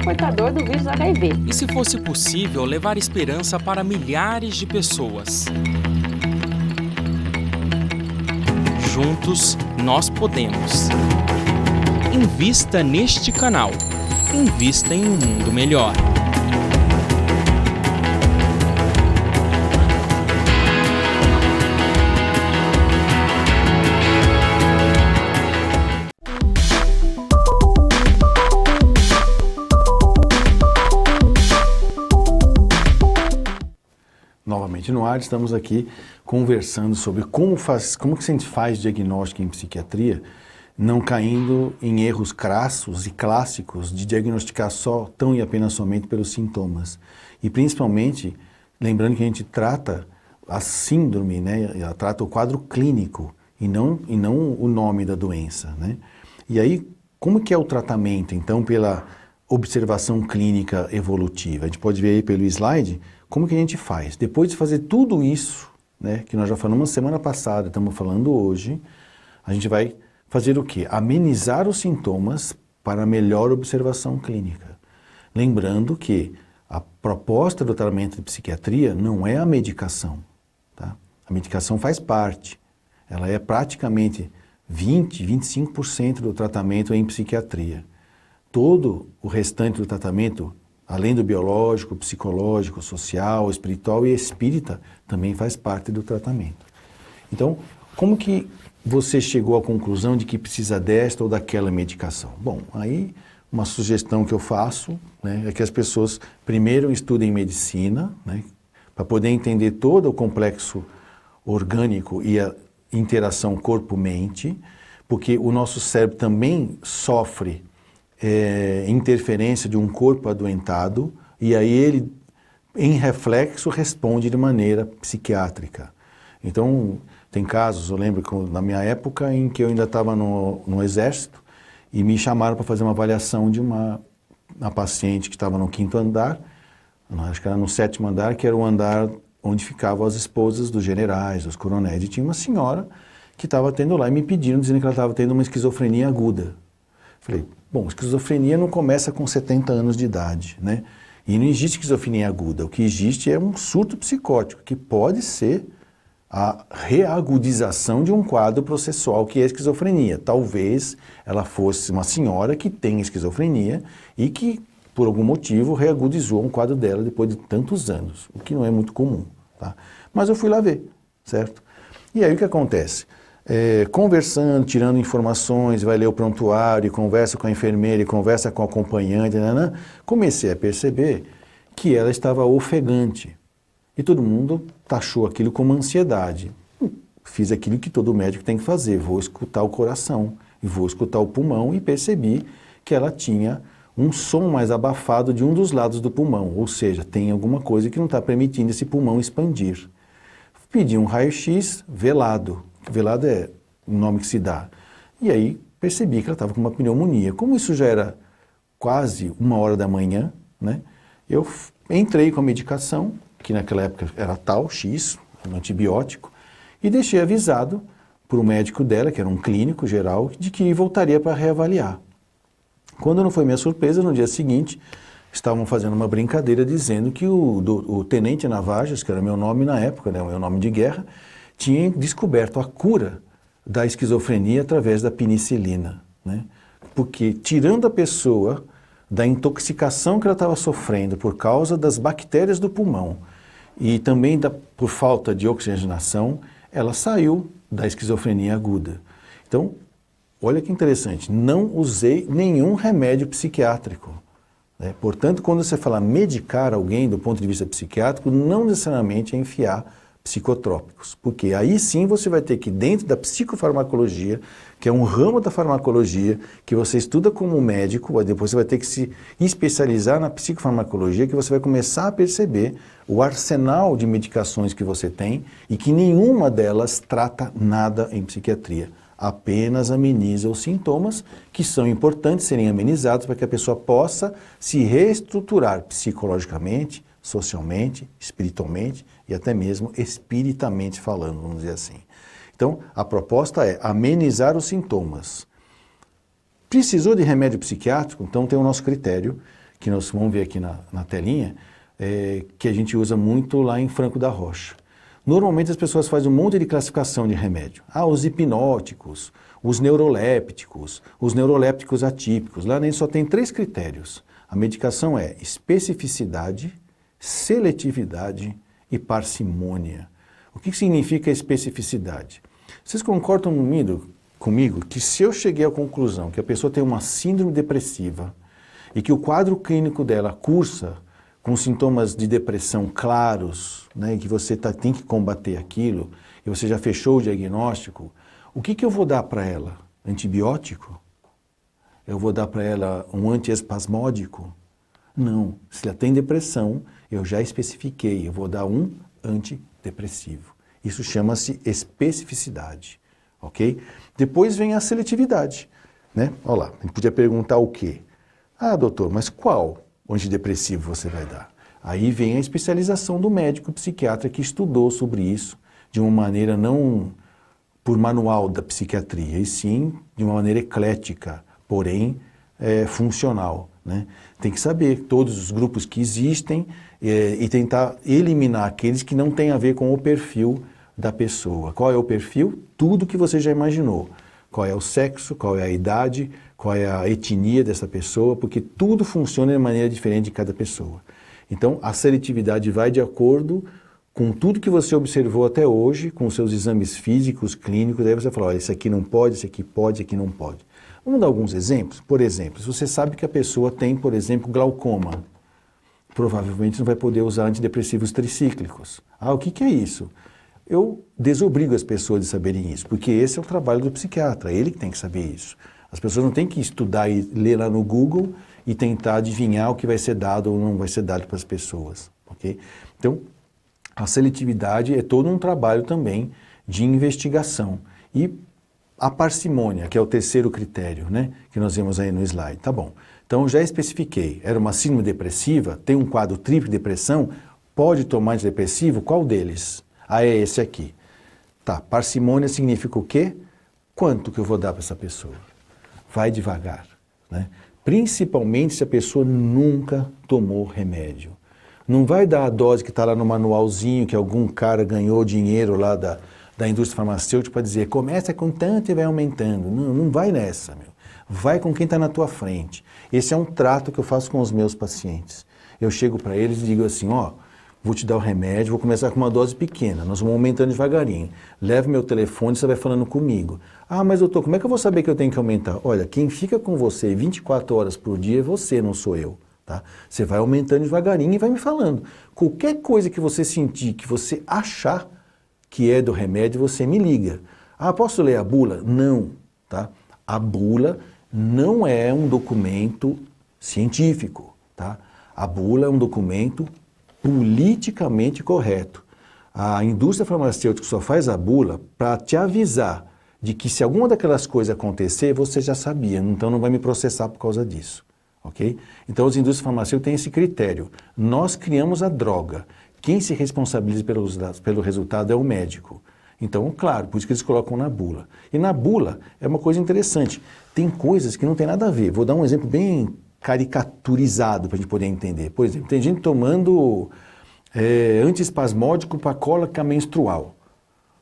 portador do vírus HIV. E se fosse possível levar esperança para milhares de pessoas? Juntos, nós podemos. Invista neste canal. Invista em um mundo melhor. Novamente no ar, estamos aqui conversando sobre como que a gente faz diagnóstico em psiquiatria, não caindo em erros crassos e clássicos de diagnosticar só, tão e apenas somente pelos sintomas. E principalmente, lembrando que a gente trata a síndrome, né? Ela trata o quadro clínico e não o nome da doença, né? E aí, como que é o tratamento, então, pela observação clínica evolutiva? A gente pode ver aí pelo slide como que a gente faz. Depois de fazer tudo isso, né, que nós já falamos semana passada, estamos falando hoje, a gente vai fazer o quê? Amenizar os sintomas para melhor observação clínica. Lembrando que a proposta do tratamento de psiquiatria não é a medicação, tá? A medicação faz parte. Ela é praticamente 25% do tratamento em psiquiatria. Todo o restante do tratamento, além do biológico, psicológico, social, espiritual e espírita, também faz parte do tratamento. Então, como que você chegou à conclusão de que precisa desta ou daquela medicação? Bom, aí uma sugestão que eu faço, né, é que as pessoas primeiro estudem medicina, né, para poder entender todo o complexo orgânico e a interação corpo-mente, porque o nosso cérebro também sofre interferência de um corpo adoentado, e aí ele, em reflexo, responde de maneira psiquiátrica. Então, tem casos, eu lembro que na minha época em que eu ainda estava no exército, e me chamaram para fazer uma avaliação de uma paciente que estava no 5º andar, acho que era no 7º andar, que era o andar onde ficavam as esposas dos generais, dos coronéis, e tinha uma senhora que estava tendo lá, e me pediram, dizendo que ela estava tendo uma esquizofrenia aguda. Falei, bom, esquizofrenia não começa com 70 anos de idade, né? E não existe esquizofrenia aguda. O que existe é um surto psicótico, que pode ser a reagudização de um quadro processual que é a esquizofrenia. Talvez ela fosse uma senhora que tem esquizofrenia e que, por algum motivo, reagudizou um quadro dela depois de tantos anos, o que não é muito comum, tá? Mas eu fui lá ver, certo? E aí o que acontece? Conversando, tirando informações, vai ler o prontuário, conversa com a enfermeira, e conversa com o acompanhante, comecei a perceber que ela estava ofegante. E todo mundo taxou aquilo como ansiedade. Fiz aquilo que todo médico tem que fazer, vou escutar o coração, e vou escutar o pulmão, e percebi que ela tinha um som mais abafado de um dos lados do pulmão, ou seja, tem alguma coisa que não está permitindo esse pulmão expandir. Pedi um raio-x velado. Velado é o nome que se dá. E aí percebi que ela estava com uma pneumonia. Como isso já era quase 1h da manhã, né, eu entrei com a medicação, que naquela época era tal, X, um antibiótico, e deixei avisado para o médico dela, que era um clínico geral, de que voltaria para reavaliar. Quando não foi minha surpresa, no dia seguinte, estavam fazendo uma brincadeira dizendo que o tenente Navajas, que era meu nome na época, né, meu nome de guerra, tinha descoberto a cura da esquizofrenia através da penicilina, né? Porque tirando a pessoa da intoxicação que ela estava sofrendo por causa das bactérias do pulmão e também por falta de oxigenação, ela saiu da esquizofrenia aguda. Então, olha que interessante, não usei nenhum remédio psiquiátrico, né? Portanto, quando você fala medicar alguém do ponto de vista psiquiátrico, não necessariamente é enfiar psicotrópicos, porque aí sim você vai ter que, dentro da psicofarmacologia, que é um ramo da farmacologia que você estuda como médico, depois você vai ter que se especializar na psicofarmacologia, que você vai começar a perceber o arsenal de medicações que você tem e que nenhuma delas trata nada em psiquiatria, apenas ameniza os sintomas que são importantes serem amenizados para que a pessoa possa se reestruturar psicologicamente, socialmente, espiritualmente e até mesmo espiritamente falando, vamos dizer assim. Então, a proposta é amenizar os sintomas. Precisou de remédio psiquiátrico? Então tem o nosso critério, que nós vamos ver aqui na telinha, que a gente usa muito lá em Franco da Rocha. Normalmente as pessoas fazem um monte de classificação de remédio. Os hipnóticos, os neurolépticos atípicos. Lá nem só tem 3 critérios. A medicação é especificidade, seletividade e parcimônia. O que significa especificidade? Vocês concordam comigo que se eu cheguei à conclusão que a pessoa tem uma síndrome depressiva e que o quadro clínico dela cursa com sintomas de depressão claros, né, e que você tem que combater aquilo, e você já fechou o diagnóstico, o que eu vou dar para ela? Antibiótico? Eu vou dar para ela um antiespasmódico? Não. Se ela tem depressão, eu já especifiquei, eu vou dar um antidepressivo. Isso chama-se especificidade, ok? Depois vem a seletividade, né? Olha lá, a gente podia perguntar o quê? Doutor, mas qual antidepressivo você vai dar? Aí vem a especialização do médico psiquiatra que estudou sobre isso de uma maneira não por manual da psiquiatria, e sim de uma maneira eclética, porém funcional, né? Tem que saber todos os grupos que existem e tentar eliminar aqueles que não têm a ver com o perfil da pessoa. Qual é o perfil? Tudo que você já imaginou. Qual é o sexo, qual é a idade, qual é a etnia dessa pessoa, porque tudo funciona de maneira diferente de cada pessoa. Então, a seletividade vai de acordo com tudo que você observou até hoje, com os seus exames físicos, clínicos, daí você fala, olha, esse aqui não pode, esse aqui pode, esse aqui não pode. Vamos dar alguns exemplos? Por exemplo, se você sabe que a pessoa tem, por exemplo, glaucoma, provavelmente não vai poder usar antidepressivos tricíclicos. O que é isso? Eu desobrigo as pessoas de saberem isso, porque esse é o trabalho do psiquiatra, ele que tem que saber isso. As pessoas não têm que estudar e ler lá no Google e tentar adivinhar o que vai ser dado ou não vai ser dado para as pessoas, ok? Então, a seletividade é todo um trabalho também de investigação. E a parcimônia, que é o terceiro critério, né, que nós vimos aí no slide. Tá bom. Então, já especifiquei. Era uma síndrome depressiva, tem um quadro triplo de depressão, pode tomar antidepressivo? Qual deles? É esse aqui. Tá, parcimônia significa o quê? Quanto que eu vou dar para essa pessoa? Vai devagar, né? Principalmente se a pessoa nunca tomou remédio. Não vai dar a dose que está lá no manualzinho, que algum cara ganhou dinheiro lá da indústria farmacêutica para dizer, começa com tanto e vai aumentando. Não vai nessa, meu. Vai com quem está na tua frente. Esse é um trato que eu faço com os meus pacientes. Eu chego para eles e digo assim, vou te dar o remédio, vou começar com uma dose pequena, nós vamos aumentando devagarinho. Leve meu telefone, você vai falando comigo. Mas doutor, como é que eu vou saber que eu tenho que aumentar? Olha, quem fica com você 24 horas por dia é você, não sou eu. Tá? Você vai aumentando devagarinho e vai me falando. Qualquer coisa que você sentir, que você achar que é do remédio, você me liga. Posso ler a bula? Não. Tá? A bula não é um documento científico. Tá? A bula é um documento politicamente correto. A indústria farmacêutica só faz a bula para te avisar de que se alguma daquelas coisas acontecer, você já sabia, então não vai me processar por causa disso. Ok? Então as indústrias farmacêuticas têm esse critério. Nós criamos a droga. Quem se responsabiliza pelo resultado é o médico. Então, claro, por isso que eles colocam na bula. E na bula é uma coisa interessante. Tem coisas que não tem nada a ver. Vou dar um exemplo bem caricaturizado para a gente poder entender. Por exemplo, tem gente tomando antiespasmódico para cólica menstrual.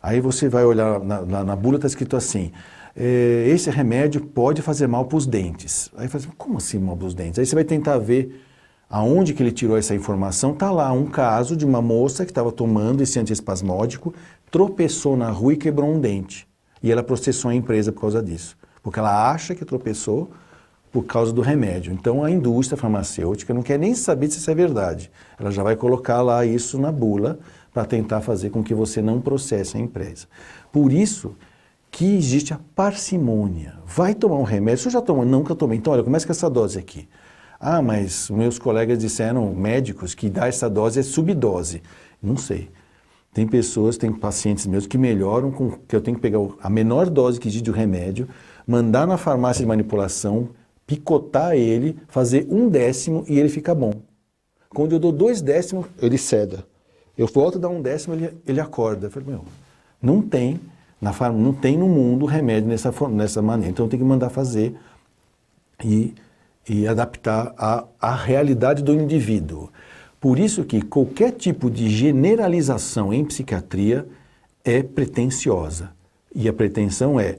Aí você vai olhar, na bula está escrito assim, esse remédio pode fazer mal para os dentes. Aí você fala, como assim mal para os dentes? Aí você vai tentar ver aonde que ele tirou essa informação. Está lá um caso de uma moça que estava tomando esse antiespasmódico, tropeçou na rua e quebrou um dente. E ela processou a empresa por causa disso. Porque ela acha que tropeçou por causa do remédio. Então a indústria farmacêutica não quer nem saber se isso é verdade. Ela já vai colocar lá isso na bula para tentar fazer com que você não processe a empresa. Por isso que existe a parcimônia. Vai tomar um remédio, você já tomou? Nunca tomei. Então olha, começa com essa dose aqui. Mas meus colegas disseram, médicos, que dar essa dose é subdose. Não sei. Tem pessoas, tem pacientes meus que melhoram com que eu tenho que pegar a menor dose que existe do remédio, mandar na farmácia de manipulação, picotar ele, fazer 1/10 e ele fica bom. Quando eu dou 2/10, ele ceda. Eu volto a dar 1/10, ele acorda. Eu falei, não tem no mundo remédio nessa maneira. Então eu tenho que mandar fazer e e adaptar à realidade do indivíduo. Por isso que qualquer tipo de generalização em psiquiatria é pretensiosa. E a pretensão é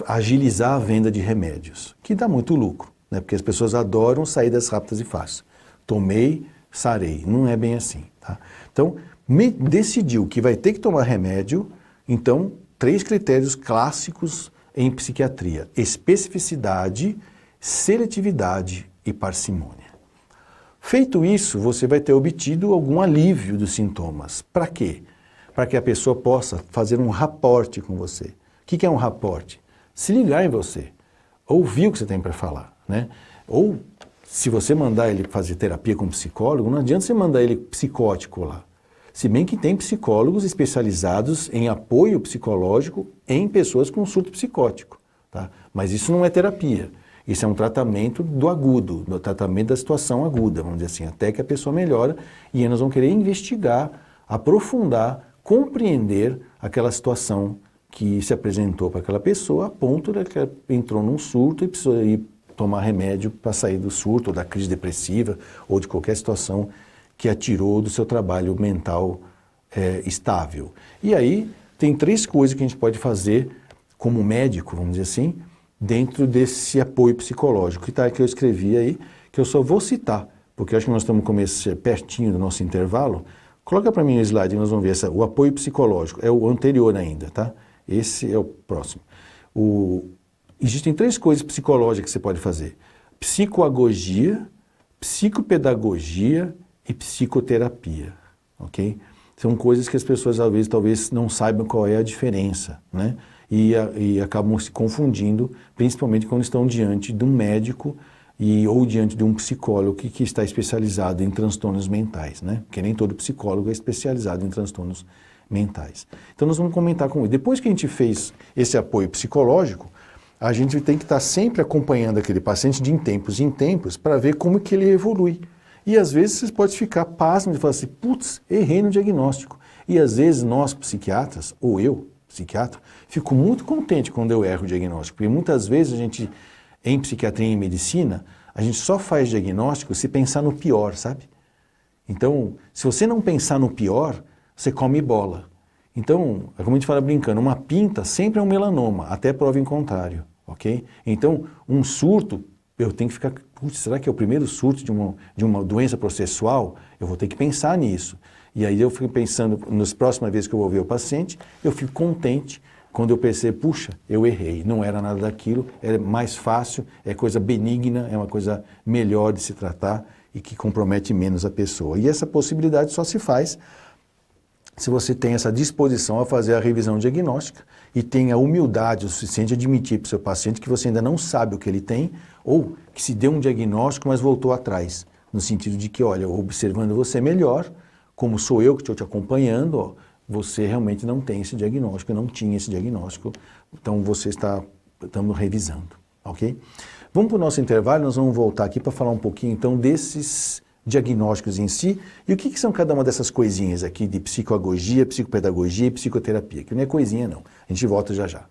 agilizar a venda de remédios, que dá muito lucro, né? Porque as pessoas adoram saídas rápidas e fáceis. Tomei, sarei. Não é bem assim. Tá? Então, decidiu que vai ter que tomar remédio, então, 3 critérios clássicos em psiquiatria: especificidade, seletividade e parcimônia. Feito isso, você vai ter obtido algum alívio dos sintomas. Para quê? Para que a pessoa possa fazer um raporte com você. O que é um raporte? Se ligar em você, ouvir o que você tem para falar, né? Ou, se você mandar ele fazer terapia com psicólogo, não adianta você mandar ele psicótico lá. Se bem que tem psicólogos especializados em apoio psicológico em pessoas com surto psicótico, tá? Mas isso não é terapia. Isso é um tratamento do agudo, do tratamento da situação aguda, vamos dizer assim, até que a pessoa melhora, e aí nós vamos querer investigar, aprofundar, compreender aquela situação que se apresentou para aquela pessoa, a ponto de que ela entrou num surto e precisou ir tomar remédio para sair do surto, ou da crise depressiva, ou de qualquer situação que a tirou do seu trabalho mental estável. E aí tem 3 coisas que a gente pode fazer como médico, vamos dizer assim, dentro desse apoio psicológico, que eu escrevi aí, que eu só vou citar, porque eu acho que nós estamos pertinho do nosso intervalo. Coloca para mim o slide, nós vamos ver o apoio psicológico, é o anterior ainda, tá? Esse é o próximo. Existem 3 coisas psicológicas que você pode fazer: psicoagogia, psicopedagogia e psicoterapia, ok? São coisas que as pessoas às vezes talvez não saibam qual é a diferença, né? E acabam se confundindo, principalmente quando estão diante de um médico ou diante de um psicólogo que está especializado em transtornos mentais, né? Porque nem todo psicólogo é especializado em transtornos mentais. Então nós vamos comentar com ele. Depois que a gente fez esse apoio psicológico, a gente tem que estar sempre acompanhando aquele paciente de em tempos para ver como que ele evolui. E às vezes você pode ficar pasmo e falar assim: putz, errei no diagnóstico. E às vezes nós psiquiatras, ou eu, psiquiatra, fico muito contente quando eu erro o diagnóstico, porque muitas vezes a gente, em psiquiatria e em medicina, a gente só faz diagnóstico se pensar no pior, sabe? Então, se você não pensar no pior, você come bola. Então, como a gente fala brincando, uma pinta sempre é um melanoma, até prova em contrário, ok? Então, um surto, eu tenho que ficar, putz, será que é o primeiro surto de uma doença processual? Eu vou ter que pensar nisso. E aí eu fico pensando, nas próximas vezes que eu vou ver o paciente, eu fico contente quando eu percebo, puxa, eu errei, não era nada daquilo, é mais fácil, é coisa benigna, é uma coisa melhor de se tratar e que compromete menos a pessoa. E essa possibilidade só se faz se você tem essa disposição a fazer a revisão diagnóstica e tem a humildade o suficiente de admitir para o seu paciente que você ainda não sabe o que ele tem, ou que se deu um diagnóstico, mas voltou atrás, no sentido de que, olha, observando você melhor, como sou eu que estou te acompanhando, ó, você realmente não tem esse diagnóstico, não tinha esse diagnóstico, então estamos revisando, ok? Vamos para o nosso intervalo, nós vamos voltar aqui para falar um pouquinho então desses diagnósticos em si e o que são cada uma dessas coisinhas aqui de psicoagogia, psicopedagogia e psicoterapia, que não é coisinha não, a gente volta já já.